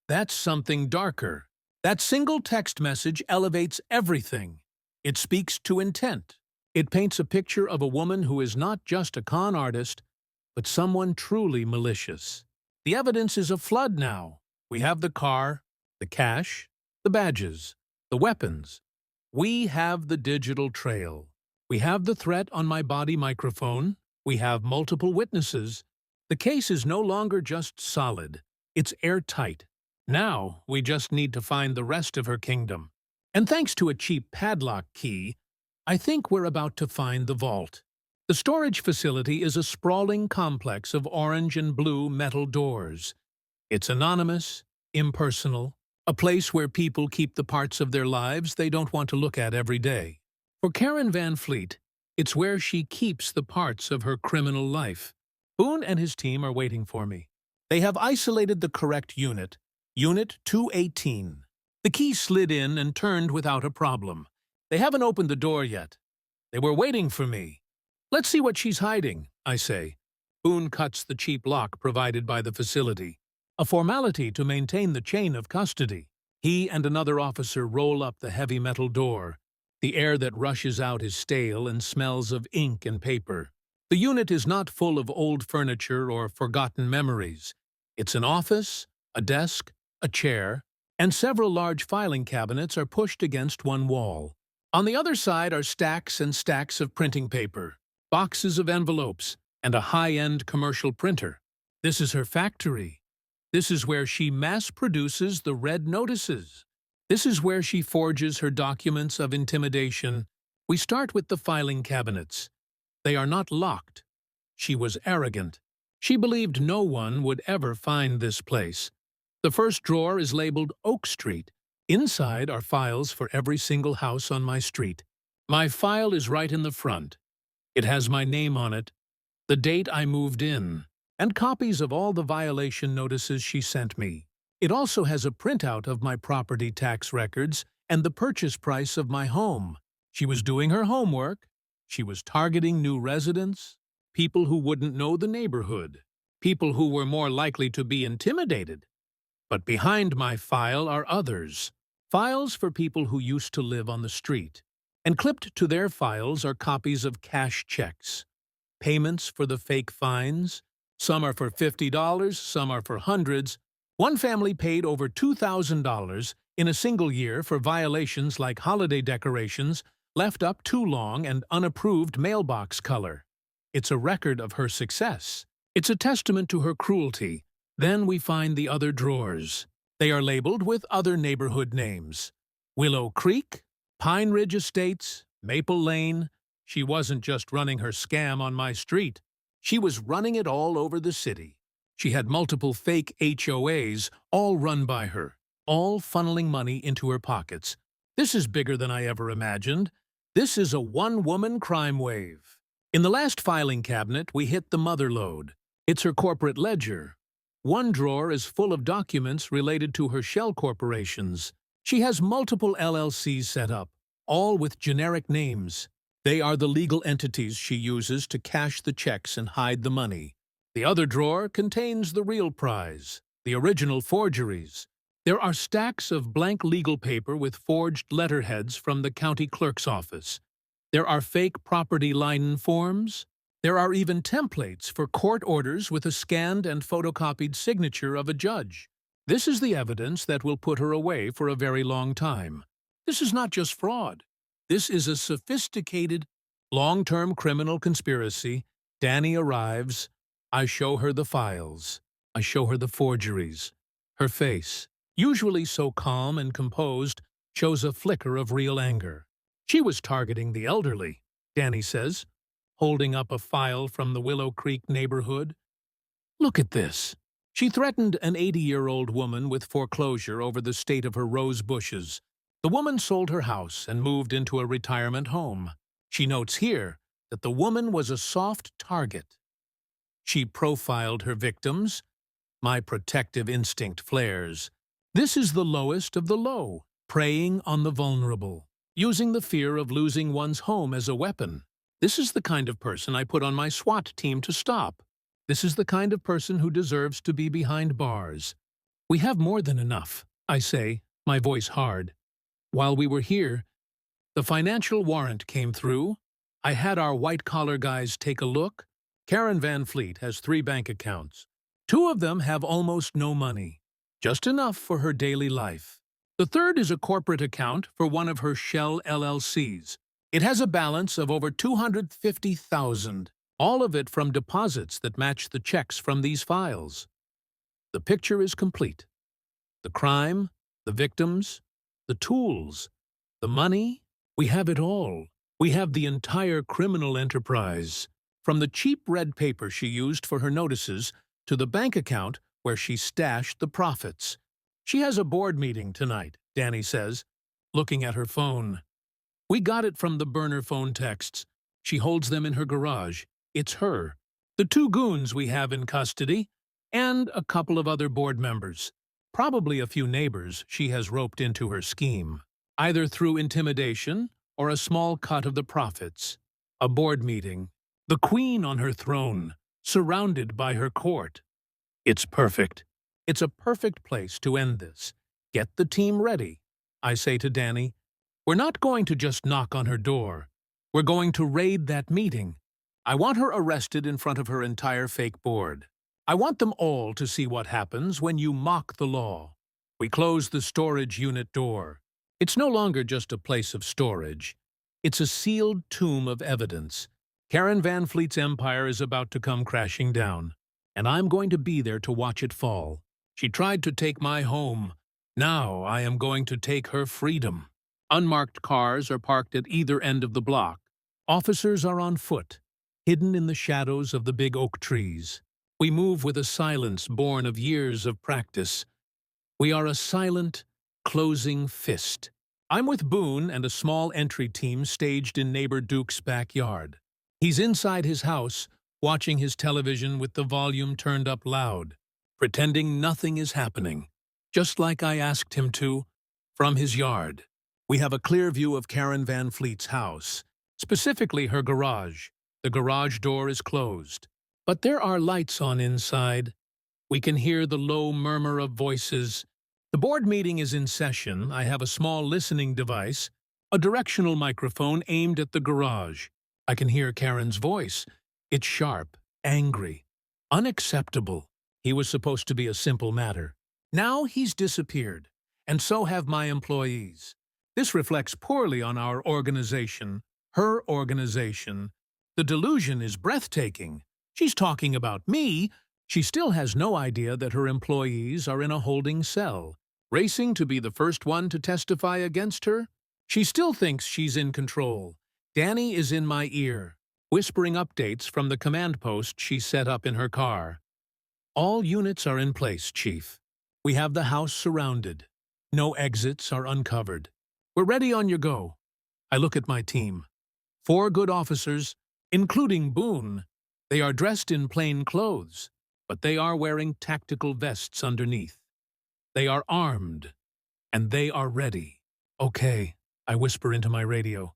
That's something darker. That single text message elevates everything. It speaks to intent. It paints a picture of a woman who is not just a con artist, but someone truly malicious. The evidence is a flood now. We have the car, the cash, the badges, the weapons. We have the digital trail. We have the threat on my body microphone. We have multiple witnesses. The case is no longer just solid. It's airtight. Now we just need to find the rest of her kingdom. And thanks to a cheap padlock key, I think we're about to find the vault. The storage facility is a sprawling complex of orange and blue metal doors. It's anonymous, impersonal, a place where people keep the parts of their lives they don't want to look at every day. For Karen Van Fleet, it's where she keeps the parts of her criminal life. Boone and his team are waiting for me. They have isolated the correct unit, Unit 218. The key slid in and turned without a problem. They haven't opened the door yet. They were waiting for me. Let's see what she's hiding, I say. Boone cuts the cheap lock provided by the facility. a formality to maintain the chain of custody. He and another officer roll up the heavy metal door. The air that rushes out is stale and smells of ink and paper. The unit is not full of old furniture or forgotten memories. It's an office, a desk, a chair, and several large filing cabinets are pushed against one wall. On the other side are stacks and stacks of printing paper, boxes of envelopes, and a high-end commercial printer. This is her factory. This is where she mass-produces the red notices. This is where she forges her documents of intimidation. We start with the filing cabinets. They are not locked. She was arrogant. She believed no one would ever find this place. The first drawer is labeled Oak Street. Inside are files for every single house on my street. My file is right in the front. It has my name on it, the date I moved in, and copies of all the violation notices she sent me. It also has a printout of my property tax records and the purchase price of my home. She was doing her homework. She was targeting new residents, people who wouldn't know the neighborhood, people who were more likely to be intimidated. But behind my file are others, files for people who used to live on the street. And clipped to their files are copies of cash checks, payments for the fake fines. Some are for $50, some are for hundreds. One family paid over $2,000 in a single year for violations like holiday decorations left up too long and unapproved mailbox color. It's a record of her success. It's a testament to her cruelty. Then we find the other drawers. They are labeled with other neighborhood names. Willow Creek, Pine Ridge Estates, Maple Lane. She wasn't just running her scam on my street. She was running it all over the city. She had multiple fake HOAs, all run by her, all funneling money into her pockets. This is bigger than I ever imagined. This is a one-woman crime wave. In the last filing cabinet, we hit the mother lode. It's her corporate ledger. One drawer is full of documents related to her shell corporations. She has multiple LLCs set up, all with generic names. They are the legal entities she uses to cash the checks and hide the money. The other drawer contains the real prize, the original forgeries. There are stacks of blank legal paper with forged letterheads from the county clerk's office. There are fake property line forms. There are even templates for court orders with a scanned and photocopied signature of a judge. This is the evidence that will put her away for a very long time. This is not just fraud. This is a sophisticated, long-term criminal conspiracy. Danny arrives. I show her the files. I show her the forgeries. Her face, usually so calm and composed, shows a flicker of real anger. She was targeting the elderly, Danny says, holding up a file from the Willow Creek neighborhood. Look at this. She threatened an 80-year-old woman with foreclosure over the state of her rose bushes. The woman sold her house and moved into a retirement home. She notes here that the woman was a soft target. She profiled her victims. My protective instinct flares. This is the lowest of the low, preying on the vulnerable, using the fear of losing one's home as a weapon. This is the kind of person I put on my SWAT team to stop. This is the kind of person who deserves to be behind bars. We have more than enough, I say, my voice hard. While we were here, the financial warrant came through. I had our white-collar guys take a look. Karen Van Fleet has 3 bank accounts. 2 of them have almost no money, just enough for her daily life. The third is a corporate account for one of her shell LLCs. It has a balance of over $250,000, all of it from deposits that match the checks from these files. The picture is complete. The crime, the victims, the tools, the money, we have it all. We have the entire criminal enterprise. From the cheap red paper she used for her notices to the bank account where she stashed the profits. She has a board meeting tonight, Danny says, looking at her phone. We got it from the burner phone texts. She holds them in her garage. It's her, the 2 goons we have in custody, and a couple of other board members. Probably a few neighbors she has roped into her scheme, either through intimidation or a small cut of the profits. A board meeting. The queen on her throne, surrounded by her court. It's perfect. It's a perfect place to end this. Get the team ready, I say to Danny. We're not going to just knock on her door. We're going to raid that meeting. I want her arrested in front of her entire fake board. I want them all to see what happens when you mock the law. We close the storage unit door. It's no longer just a place of storage. It's a sealed tomb of evidence. Karen Van Fleet's empire is about to come crashing down, and I'm going to be there to watch it fall. She tried to take my home. Now I am going to take her freedom. Unmarked cars are parked at either end of the block. Officers are on foot, hidden in the shadows of the big oak trees. We move with a silence born of years of practice. We are a silent, closing fist. I'm with Boone and a small entry team staged in neighbor Duke's backyard. He's inside his house, watching his television with the volume turned up loud, pretending nothing is happening, just like I asked him to, from his yard. We have a clear view of Karen Van Fleet's house, specifically her garage. The garage door is closed, but there are lights on inside. We can hear the low murmur of voices. The board meeting is in session. I have a small listening device, a directional microphone aimed at the garage. I can hear Karen's voice. It's sharp, angry, unacceptable. He was supposed to be a simple matter. Now he's disappeared, and so have my employees. This reflects poorly on our organization, her organization. The delusion is breathtaking. She's talking about me. She still has no idea that her employees are in a holding cell, racing to be the first one to testify against her. She still thinks she's in control. Danny is in my ear, whispering updates from the command post she set up in her car. All units are in place, Chief. We have the house surrounded. No exits are uncovered. We're ready on your go. I look at my team. 4 good officers, including Boone. They are dressed in plain clothes, but they are wearing tactical vests underneath. They are armed, and they are ready. Okay, I whisper into my radio.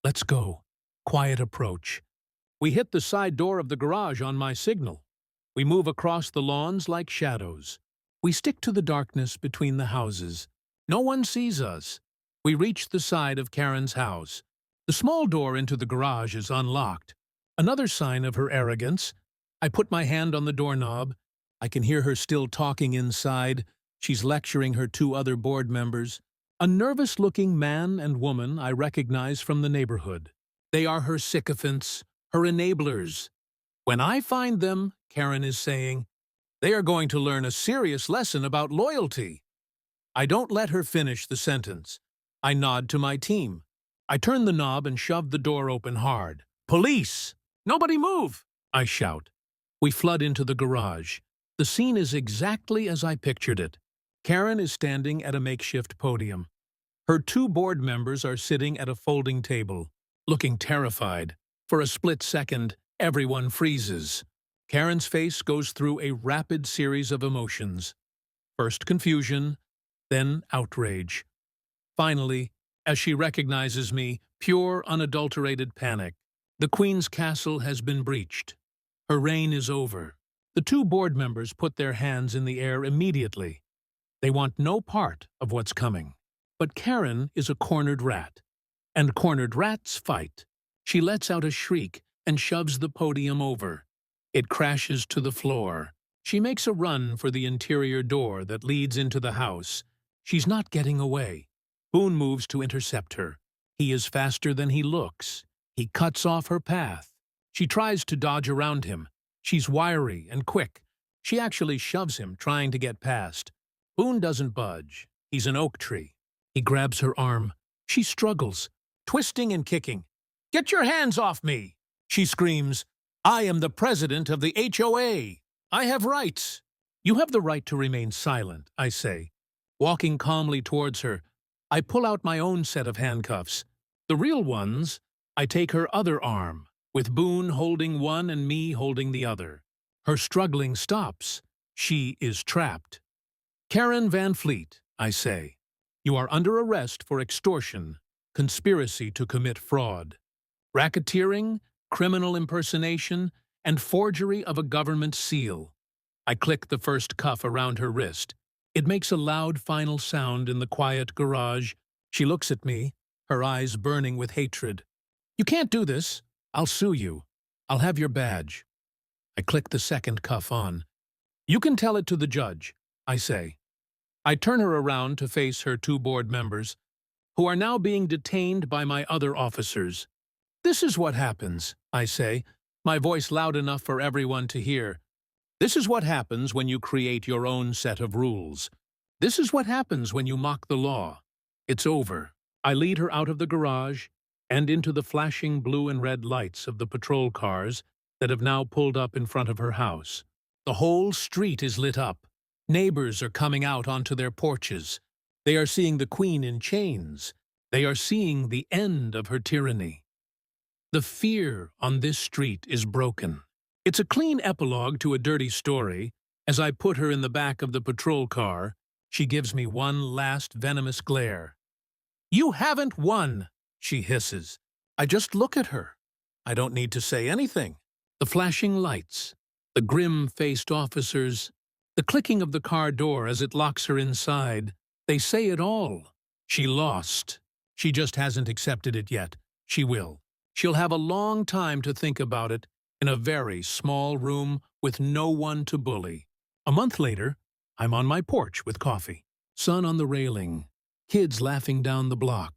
Let's go. Quiet approach. We hit the side door of the garage on my signal. We move across the lawns like shadows. We stick to the darkness between the houses. No one sees us. We reach the side of Karen's house. The small door into the garage is unlocked. Another sign of her arrogance. I put my hand on the doorknob. I can hear her still talking inside. She's lecturing her 2 other board members. A nervous-looking man and woman I recognize from the neighborhood. They are her sycophants, her enablers. When I find them, Karen is saying, they are going to learn a serious lesson about loyalty. I don't let her finish the sentence. I nod to my team. I turn the knob and shove the door open hard. Police! Nobody move! I shout. We flood into the garage. The scene is exactly as I pictured it. Karen is standing at a makeshift podium. Her 2 board members are sitting at a folding table, looking terrified. For a split second, everyone freezes. Karen's face goes through a rapid series of emotions. First confusion, then outrage. Finally, as she recognizes me, pure, unadulterated panic. The Queen's castle has been breached. Her reign is over. The 2 board members put their hands in the air immediately. They want no part of what's coming. But Karen is a cornered rat. And cornered rats fight. She lets out a shriek and shoves the podium over. It crashes to the floor. She makes a run for the interior door that leads into the house. She's not getting away. Boone moves to intercept her. He is faster than he looks. He cuts off her path. She tries to dodge around him. She's wiry and quick. She actually shoves him, trying to get past. Boone doesn't budge. He's an oak tree. He grabs her arm. She struggles, twisting and kicking. "Get your hands off me!" She screams. "I am the president of the HOA. I have rights." "You have the right to remain silent," I say. Walking calmly towards her, I pull out my own set of handcuffs. The real ones. I take her other arm, with Boone holding one and me holding the other. Her struggling stops. She is trapped. "Karen Van Fleet," I say, "you are under arrest for extortion, conspiracy to commit fraud, racketeering, criminal impersonation, and forgery of a government seal. I click the first cuff around her wrist. It makes a loud final sound in the quiet garage. She looks at me, her eyes burning with hatred. "You can't do this. I'll sue you. I'll have your badge." I click the second cuff on. "You can tell it to the judge," I say. I turn her around to face her two board members, who are now being detained by my other officers. "This is what happens," I say, my voice loud enough for everyone to hear. "This is what happens when you create your own set of rules. This is what happens when you mock the law. It's over." I lead her out of the garage and into the flashing blue and red lights of the patrol cars that have now pulled up in front of her house. The whole street is lit up. Neighbors are coming out onto their porches. They are seeing the Queen in chains. They are seeing the end of her tyranny. The fear on this street is broken. It's a clean epilogue to a dirty story. As I put her in the back of the patrol car, she gives me one last venomous glare. "You haven't won," she hisses. I just look at her. I don't need to say anything. The flashing lights, the grim-faced officers, the clicking of the car door as it locks her inside, they say it all. She lost. She just hasn't accepted it yet. She will. She'll have a long time to think about it in a very small room with no one to bully. A month later, I'm on my porch with coffee. Sun on the railing. Kids laughing down the block.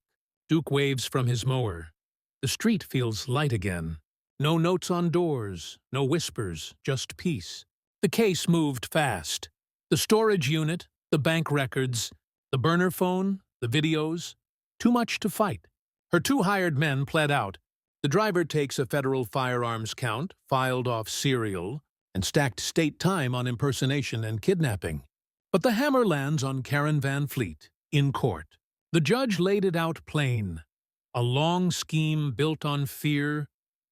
Duke waves from his mower. The street feels light again. No notes on doors, no whispers, just peace. The case moved fast. The storage unit, the bank records, the burner phone, the videos. Too much to fight. Her two hired men pled out. The driver takes a federal firearms count, filed off serial, and stacked state time on impersonation and kidnapping. But the hammer lands on Karen Van Fleet, in court. The judge laid it out plain. A long scheme built on fear,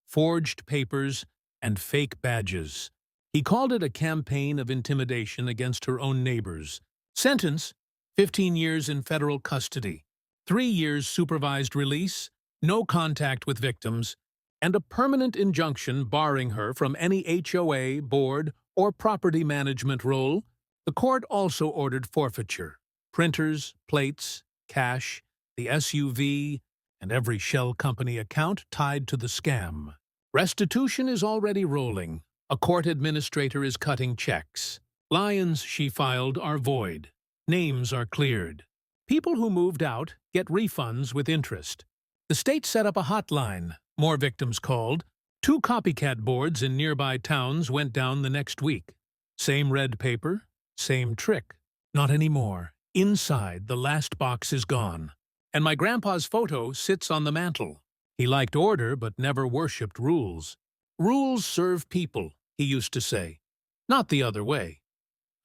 forged papers, and fake badges. He called it a campaign of intimidation against her own neighbors. Sentence: 15 years in federal custody, 3 years supervised release, no contact with victims, and a permanent injunction barring her from any HOA, board, or property management role. The court also ordered forfeiture: printers, plates, cash, the SUV, and every shell company account tied to the scam. Restitution is already rolling. A court administrator is cutting checks. Liens she filed are void. Names are cleared. People who moved out get refunds with interest. The state set up a hotline. More victims called. 2 copycat boards in nearby towns went down the next week. Same red paper, same trick. Not anymore. Inside, the last box is gone. And my grandpa's photo sits on the mantel. He liked order but never worshipped rules. Rules serve people, he used to say. Not the other way.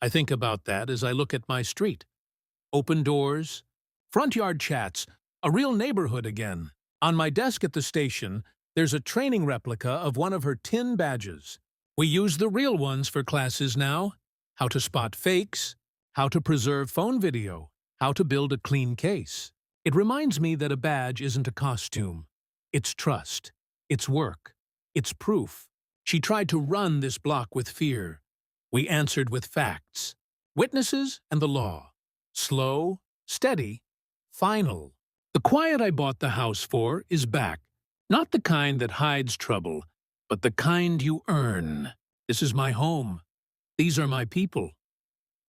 I think about that as I look at my street. Open doors, front yard chats, a real neighborhood again. On my desk at the station, there's a training replica of one of her tin badges. We use the real ones for classes now. How to spot fakes, how to preserve phone video, how to build a clean case. It reminds me that a badge isn't a costume. It's trust. It's work. It's proof. She tried to run this block with fear. We answered with facts, witnesses, and the law. Slow, steady, final. The quiet I bought the house for is back. Not the kind that hides trouble, but the kind you earn. This is my home. These are my people.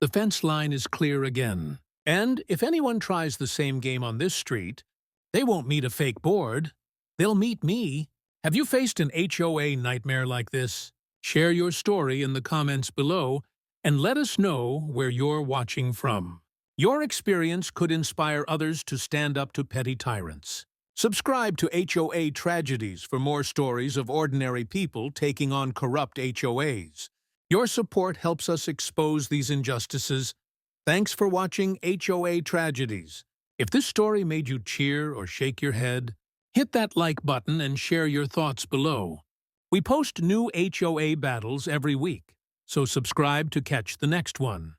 The fence line is clear again. And if anyone tries the same game on this street, they won't meet a fake board. They'll meet me. Have you faced an HOA nightmare like this? Share your story in the comments below and let us know where you're watching from. Your experience could inspire others to stand up to petty tyrants. Subscribe to HOA Tragedies for more stories of ordinary people taking on corrupt HOAs. Your support helps us expose these injustices. Thanks for watching HOA Tragedies. If this story made you cheer or shake your head, hit that like button and share your thoughts below. We post new HOA battles every week, so subscribe to catch the next one.